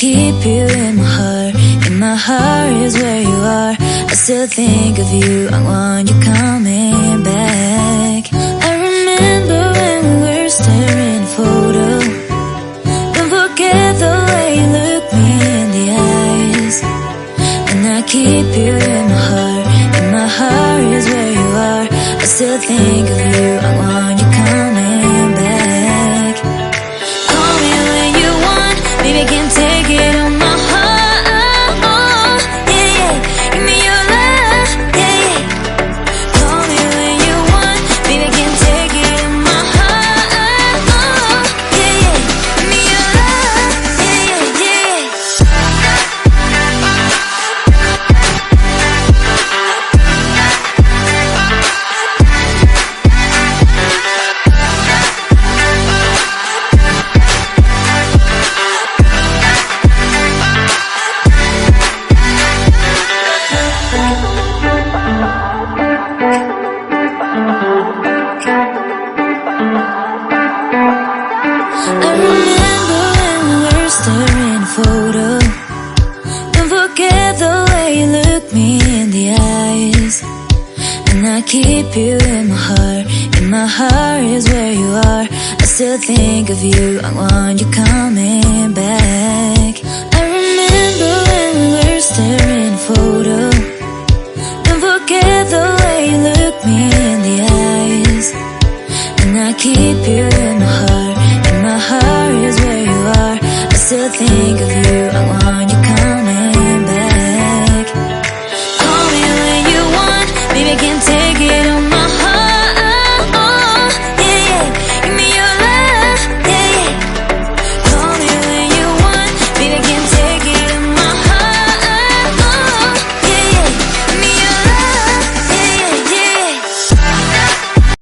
keep you in my heart. In my heart is where you are. I still think of you, I want you coming back. I remember when we were staring at a photo. Don't forget the way you look me in the eyes. And I keep you in my heart. In my heart is where you are. I still think of you, I want you coming back. Call me when you want, baby, I can't take it on my heart. Yeah, yeah, give me your love, yeah, yeah. Call me when you want, baby, I can't take it on my heart. Yeah, yeah, give me your love, yeah, yeah, yeah. I remember when we were staring at a photo. Don't forget the way you look me in the eyes. And I keep you in my heart. In my heart is where you are. I still think of you, I want you coming back. I remember when we were staring at a photo. Don't forget the way you look me in the eyes. And I keep you in my heart.